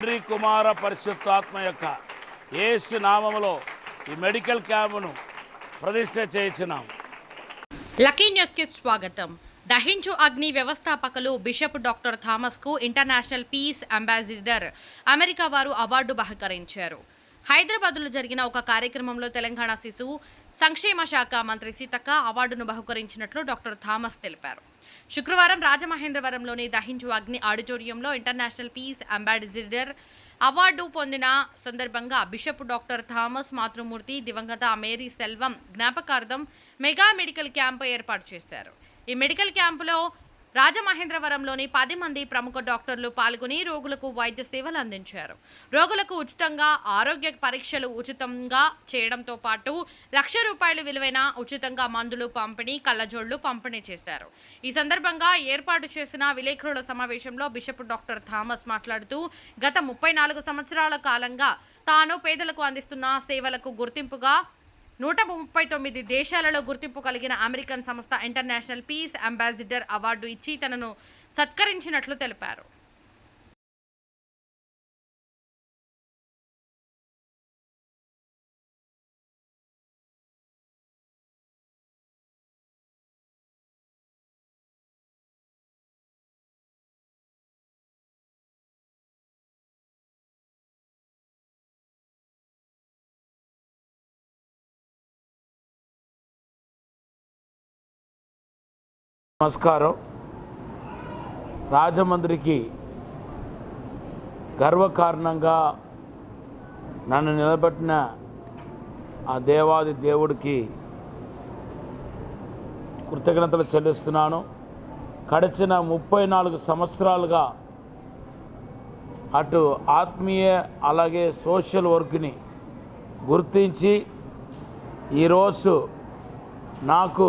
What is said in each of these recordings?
తండ్రి కుమార పరిశుద్ధాత్మ యొక్క యేసు నామములో ఈ మెడికల్ క్యాంపును ప్రతిష్ఠ చేయించున్నాం. లక్కీ న్యూస్కి స్వాగతం. దహించు అగ్ని వ్యవస్థాపకులు బిషప్ డాక్టర్ థామస్కు ఇంటర్నేషనల్ పీస్ అంబాసిడర్ అమెరికా వారు అవార్డు బహుకరించారు. హైదరాబాద్లో జరిగిన ఒక కార్యక్రమంలో తెలంగాణ శిశువు సంక్షేమ శాఖ మంత్రి సీతక్క అవార్డును బహుకరించినట్లు డాక్టర్ థామస్ తెలిపారు. శుక్రవారం రాజమహేంద్రవరంలోని దహించు అగ్ని ఆడిటోరియంలో ఇంటర్నేషనల్ పీస్ అంబాసిడర్ అవార్డు పొందిన సందర్భంగా బిషప్ డాక్టర్ థామస్ మాతృమూర్తి దివంగత మేరీ సెల్వం జ్ఞాపకార్థం మెగా మెడికల్ క్యాంపు ఏర్పాటు చేశారు. ఈ మెడికల్ క్యాంపులో రాజమహేంద్రవరంలోని 10 మంది ప్రముఖ డాక్టర్లు పాల్గొని రోగులకు వైద్య సేవలు అందించారు. రోగులకు ఉచితంగా ఆరోగ్య పరీక్షలు ఉచితంగా చేయడంతో పాటు ₹1,00,000 విలువైన ఉచితంగా మందులు పంపిణీ, కళ్ళజోళ్లు పంపిణీ చేశారు. ఈ సందర్భంగా ఏర్పాటు చేసిన విలేకరుల సమావేశంలో బిషప్ డాక్టర్ థామస్ మాట్లాడుతూ గత 34 సంవత్సరాల కాలంగా తాను పేదలకు అందిస్తున్న సేవలకు గుర్తింపుగా 139 దేశాలలో గుర్తింపు కలిగిన అమెరికన్ సంస్థ ఇంటర్నేషనల్ పీస్ అంబాసిడర్ అవార్డు ఇచ్చి తనను సత్కరించినట్లు తెలిపారు. నమస్కారం. రాజమండ్రికి గర్వకారణంగా నన్ను నిలబెట్టిన ఆ దేవాది దేవుడికి కృతజ్ఞతలు చెల్లిస్తున్నాను. గడిచిన 34 సంవత్సరాలుగా అటు ఆత్మీయ అలాగే సోషల్ వర్క్ని గుర్తించి ఈరోజు నాకు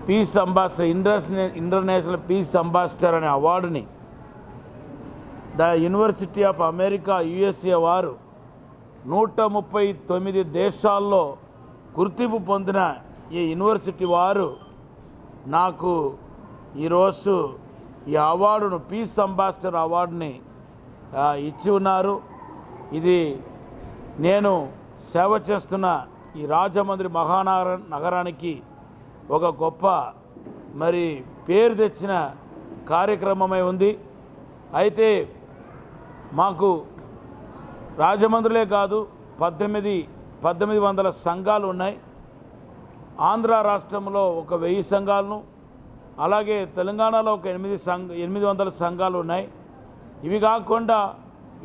peace ambassador international peace ambassador అనే అవార్డుని the university of America USA వారు 139 దేశాల్లో గుర్తింపు పొందిన ఈ యూనివర్సిటీ వారు నాకు ఈరోజు ఈ అవార్డును పీస్ అంబాసిడర్ అవార్డుని ఇచ్చి ఉన్నారు. ఇది నేను సేవ చేస్తున్న ఈ రాజమండ్రి నగరానికి ఒక గొప్ప పేరు తెచ్చిన కార్యక్రమమై ఉంది. అయితే మాకు రాజమండ్రిలే కాదు 1800 సంఘాలు ఉన్నాయి. ఆంధ్ర రాష్ట్రంలో ఒక 1000 సంఘాలను, అలాగే తెలంగాణలో ఒక 800 సంఘాలు ఉన్నాయి. ఇవి కాకుండా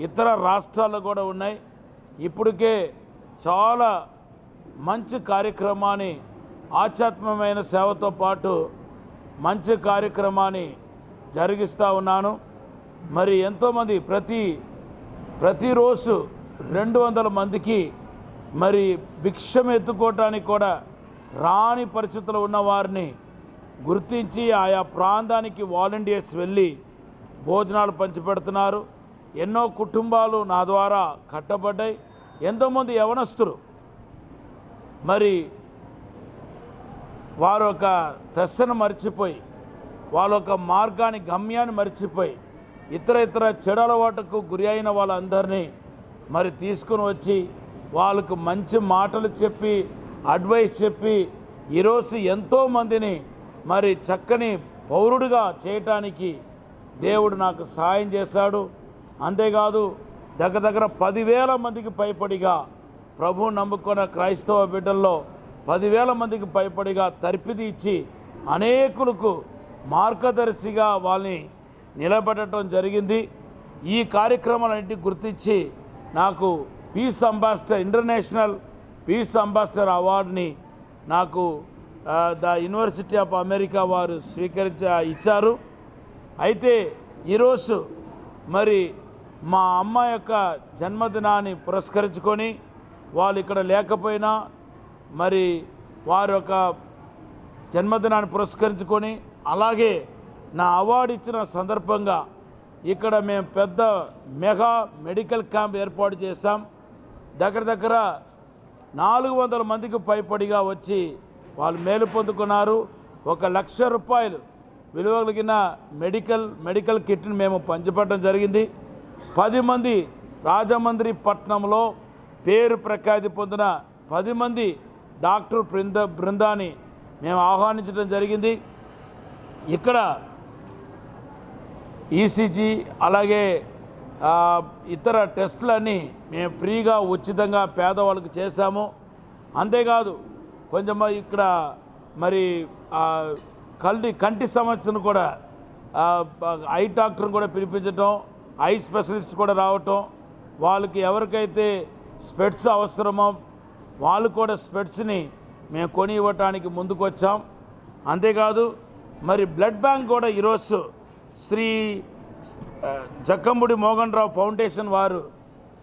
ఇతర రాష్ట్రాల్లో కూడా ఉన్నాయి. ఇప్పటికే చాలా మంచి కార్యక్రమాన్ని, ఆధ్యాత్మికమైన సేవతో పాటు మంచి కార్యక్రమాన్ని జరిగిస్తూ ఉన్నాను. ఎంతోమంది ప్రతిరోజు 200 మందికి భిక్షం ఎత్తుకోవటానికి కూడా రాని పరిస్థితుల్లో ఉన్న వారిని గుర్తించి ఆయా ప్రాంతానికి వాలంటీర్స్ వెళ్ళి భోజనాలు పంచిపెడుతున్నారు. ఎన్నో కుటుంబాలు నా ద్వారా కట్టబడ్డాయి. ఎంతోమంది యవనస్తులు వారు ఒక దశను మర్చిపోయి, వాళ్ళ ఒక మార్గాన్ని, గమ్యాన్ని మర్చిపోయి ఇతర చెడు అలవాటుకు గురి అయిన వాళ్ళందరినీ తీసుకుని వచ్చి వాళ్ళకు మంచి మాటలు చెప్పి, అడ్వైస్ చెప్పి ఈరోజు ఎంతోమందిని చక్కని పౌరుడిగా చేయటానికి దేవుడు నాకు సాయం చేశాడు. అంతేకాదు దగ్గర 10,000 మందికి పైపడిగా ప్రభువు నమ్ముకున్న క్రైస్తవ బిడ్డల్లో 10,000 మందికి పైపడిగా తర్పిది ఇచ్చి అనేకులకు మార్గదర్శిగా వాళ్ళని నిలబెట్టడం జరిగింది. ఈ కార్యక్రమాలన్నింటినీ గుర్తించి నాకు peace ambassador international peace ambassador అవార్డుని నాకు ద యూనివర్సిటీ ఆఫ్ అమెరికా వారు ఇచ్చారు. అయితే ఈరోజు మా అమ్మ యొక్క జన్మదినాన్ని పురస్కరించుకొని వాళ్ళు ఇక్కడ లేకపోయినా వారి యొక్క జన్మదినాన్ని పురస్కరించుకొని, అలాగే నా అవార్డు ఇచ్చిన సందర్భంగా ఇక్కడ మేము పెద్ద మెగా మెడికల్ క్యాంప్ ఏర్పాటు చేశాం. దగ్గర 400 మందికి పైపడిగా వచ్చి వాళ్ళు మేలు పొందుకున్నారు. ₹1,00,000 విలువ కలిగిన మెడికల్ కిట్ని మేము పంచిపెట్టడం జరిగింది. 10 మంది రాజమండ్రి పట్టణంలో పేరు ప్రఖ్యాతి పొందిన 10 మంది డాక్టర్ బృందాన్ని మేము ఆహ్వానించడం జరిగింది. ఇక్కడ ఈసీజీ అలాగే ఇతర టెస్టులన్నీ మేము ఫ్రీగా ఉచితంగా పేదవాళ్ళకి చేశాము. అంతేకాదు కొంచెం ఇక్కడ మరి కంటి సమస్యను కూడా ఐ డాక్టర్ని కూడా పిలిపించటం, ఐ స్పెషలిస్ట్ కూడా రావటం, వాళ్ళకి ఎవరికైతే స్పెట్స్ అవసరమో వాళ్ళు కూడా స్పెట్స్ని మేము కొని ఇవ్వటానికి ముందుకు వచ్చాం. అంతేకాదు మరి బ్లడ్ బ్యాంక్ కూడా ఈరోజు శ్రీ జక్కంబుడి మోహన్ రావు ఫౌండేషన్ వారు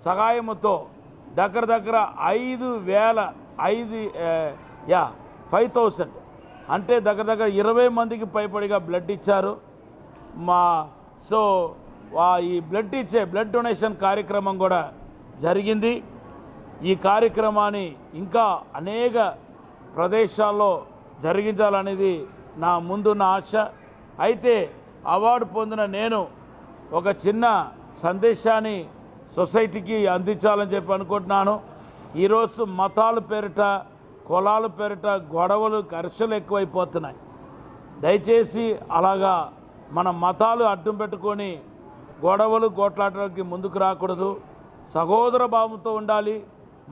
సహాయముతో దగ్గర 5,000 అంటే దగ్గర 20 మందికి పైపడిగా బ్లడ్ ఇచ్చారు. ఈ బ్లడ్ డొనేషన్ కార్యక్రమం కూడా జరిగింది. ఈ కార్యక్రమాన్ని ఇంకా అనేక ప్రదేశాల్లో జరిగించాలనేది నా ముందున్న ఆశ. అయితే అవార్డు పొందిన నేను ఒక చిన్న సందేశాన్ని సొసైటీకి అందించాలని చెప్పి అనుకుంటున్నాను. ఈరోజు మతాల పేరిట, కులాల పేరిట గొడవలు, ఘర్షణలు ఎక్కువైపోతున్నాయి. దయచేసి అలాగా మన మతాలు అడ్డం పెట్టుకొని గొడవలు గోట్లాడడానికి ముందుకు రాకూడదు. సహోదర భావంతో ఉండాలి.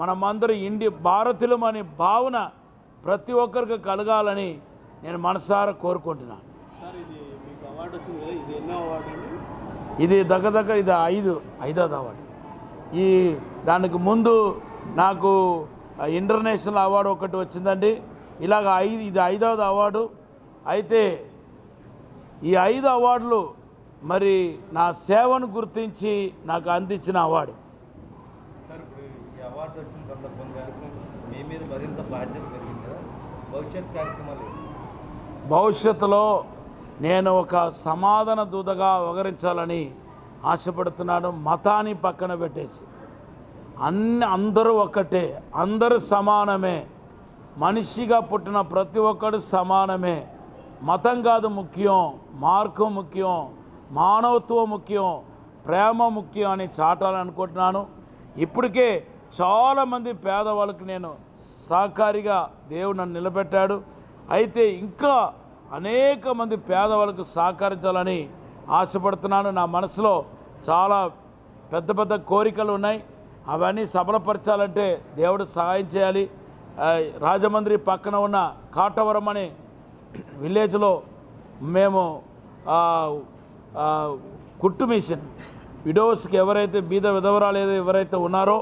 మనమందరూ భారతీయులమనే భావన ప్రతి ఒక్కరికి కలగాలని నేను మనసారా కోరుకుంటున్నాను. ఇది దగ్గర ఇది ఐదవది అవార్డు. దానికి ముందు నాకు ఇంటర్నేషనల్ అవార్డు ఒకటి వచ్చిందండి. ఇది 5వ అవార్డు. అయితే ఈ 5 అవార్డులు మరి నా సేవను గుర్తించి నాకు అందించిన అవార్డు. భవిష్యత్తులో నేను ఒక సమాధాన దూతగా వ్యవహరించాలని ఆశపడుతున్నాను. మతాన్ని పక్కన పెట్టేసి అందరూ ఒక్కటే, అందరూ సమానమే, మనిషిగా పుట్టిన ప్రతి ఒక్కడు సమానమే. మతం కాదు ముఖ్యం, మార్గం ముఖ్యం, మానవత్వం ముఖ్యం, ప్రేమ ముఖ్యం అని చాటాలని అనుకుంటున్నాను. ఇప్పటికే చాలామంది పేదవాళ్ళకి నేను సహకారిగా దేవుడు నన్ను నిలబెట్టాడు. అయితే ఇంకా అనేక మంది పేదవాళ్ళకు సహకరించాలని ఆశపడుతున్నాను. నా మనసులో చాలా పెద్ద కోరికలు ఉన్నాయి. అవన్నీ సఫలపరచాలంటే దేవుడు సహాయం చేయాలి. రాజమండ్రి పక్కన ఉన్న కాటవరం అనే విలేజ్లో మేము కుట్టు మిషన్ విడోస్కి ఎవరైతే బీద విధవరాలు ఎవరైతే ఉన్నారో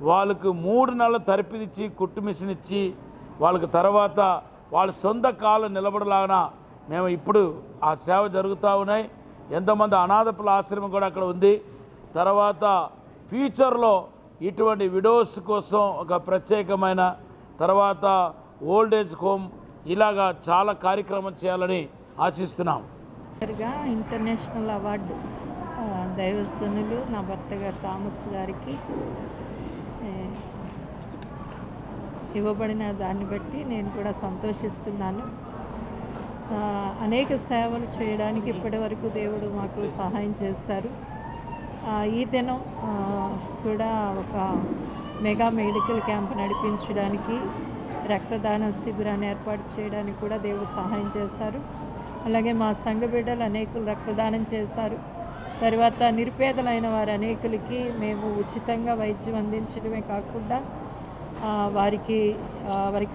వాళ్ళకు 3 నెలల తరపిదిచ్చి కుట్టు మిషన్ ఇచ్చి వాళ్ళకి తర్వాత వాళ్ళ సొంత కాళ్ళు నిలబడలాగా మేము ఇప్పుడు ఆ సేవ జరుగుతూ ఉన్నాయి. ఎంతోమంది అనాథపుల ఆశ్రమం కూడా అక్కడ ఉంది. తర్వాత ఫ్యూచర్లో ఇటువంటి విడోస్ కోసం ఒక ప్రత్యేకమైన తర్వాత ఓల్డేజ్ హోమ్ ఇలాగా చాలా కార్యక్రమం చేయాలని ఆశిస్తున్నాం. ఇంటర్నేషనల్ అవార్డు దైవజనులు నా భర్త గారు థామస్ గారికి ఇవ్వబడిన దాన్ని బట్టి నేను కూడా సంతోషిస్తున్నాను. అనేక సేవలు చేయడానికి ఇప్పటి వరకు దేవుడు మాకు సహాయం చేశారు. ఈ దినం కూడా ఒక మెగా మెడికల్ క్యాంప్ నడిపించడానికి, రక్తదాన శిబిరాన్ని ఏర్పాటు చేయడానికి కూడా దేవుడు సహాయం చేశారు. అలాగే మా సంఘ బిడ్డలు అనేకులు రక్తదానం చేశారు. తర్వాత నిరుపేదలైన వారు అనేకులకి మేము ఉచితంగా వైద్యం అందించడమే కాకుండా వారికి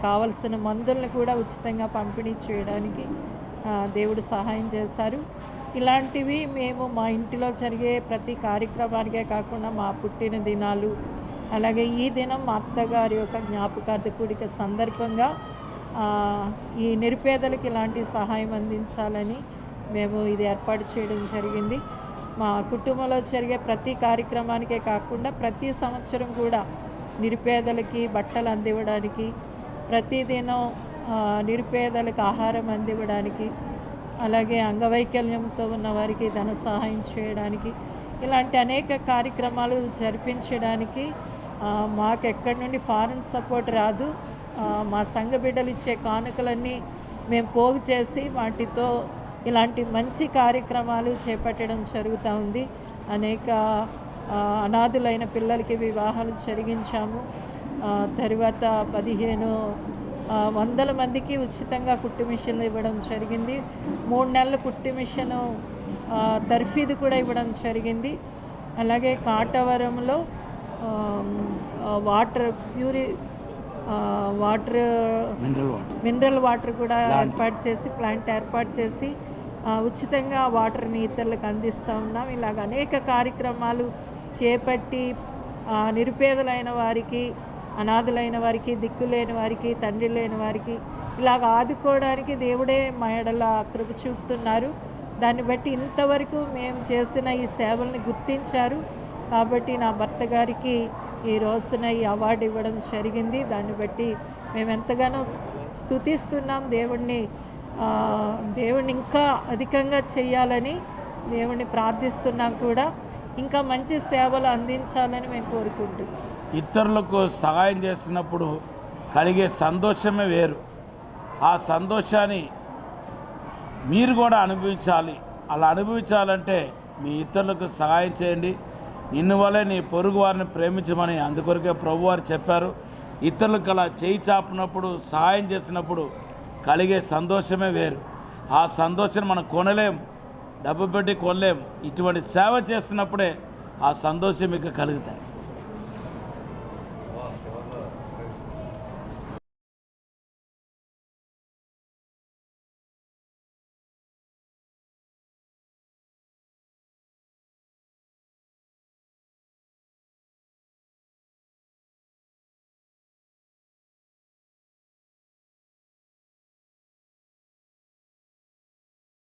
కావలసిన మందులను కూడా ఉచితంగా పంపిణీ చేయడానికి దేవుడు సహాయం చేశారు. ఇలాంటివి మేము మా ఇంటిలో జరిగే ప్రతి కార్యక్రమానికే కాకుండా మా పుట్టిన దినాలు, అలాగే ఈ దినం మా అత్తగారి యొక్క జ్ఞాపకార్థ కూడిక సందర్భంగా ఈ నిరుపేదలకు ఇలాంటి సహాయం అందించాలని మేము ఇది ఏర్పాటు చేయడం జరిగింది. మా కుటుంబంలో జరిగే ప్రతి కార్యక్రమానికే కాకుండా ప్రతి సంవత్సరం కూడా నిరుపేదలకి బట్టలు అందివ్వడానికి, ప్రతిదినం నిరుపేదలకు ఆహారం అందివ్వడానికి, అలాగే అంగవైకల్యంతో ఉన్న వారికి ధన సహాయం చేయడానికి, ఇలాంటి అనేక కార్యక్రమాలు జరిపించడానికి మాకు ఎక్కడి నుండి ఫారెన్ సపోర్ట్ రాదు. మా సంఘ బిడ్డలు ఇచ్చే కానుకలన్నీ మేము పోగు చేసి వాటితో ఇలాంటి మంచి కార్యక్రమాలు చేపట్టడం జరుగుతూ ఉంది. అనేక అనాథులైన పిల్లలకి వివాహాలు జరిగించాము. తర్వాత 1500 మందికి ఉచితంగా కుట్టు మిషన్లు ఇవ్వడం జరిగింది. 3 నెలల కుట్టు మిషను తర్ఫీదు కూడా ఇవ్వడం జరిగింది. అలాగే కాటవరంలో వాటర్ మినరల్ వాటర్ కూడా ప్లాంట్ ఏర్పాటు చేసి ఉచితంగా వాటర్ని ఇతరులకు అందిస్తూ ఉన్నాం. ఇలాగ అనేక కార్యక్రమాలు చేపట్టి నిరుపేదలైన వారికి, అనాథులైన వారికి, దిక్కులేని వారికి, తండ్రి లేని వారికి ఇలాగ ఆదుకోవడానికి దేవుడే మా ఎడల కృప చూపుతున్నారు. దాన్ని బట్టి ఇంతవరకు మేము చేసిన ఈ సేవల్ని గుర్తించారు. కాబట్టి నా భర్త గారికి ఈ రోజున ఈ అవార్డు ఇవ్వడం జరిగింది. దాన్ని బట్టి మేము ఎంతగానో స్తుతిస్తున్నాం దేవుణ్ణి ఇంకా అధికంగా చేయాలని దేవుణ్ణి ప్రార్థిస్తున్నాం కూడా. ఇంకా మంచి సేవలు అందించాలని మేము కోరుకుంటున్నాం. ఇతరులకు సహాయం చేస్తున్నప్పుడు కలిగే సంతోషమే వేరు. ఆ సంతోషాన్ని మీరు కూడా అనుభవించాలి. అలా అనుభవించాలంటే మీ ఇతరులకు సహాయం చేయండి. నిన్ను వల్లే నీ పొరుగు వారిని ప్రేమించమని అందుకొరకే ప్రభువారు చెప్పారు. ఇతరులకు అలా చేయి చాపినప్పుడు, సహాయం చేసినప్పుడు కలిగే సంతోషమే వేరు. ఆ సంతోషం మనం కొనలేం, డబ్బు పెట్టి కొనలేం. ఇటువంటి సేవ చేస్తున్నప్పుడే ఆ సంతోషం మీకు కలుగుతాయి.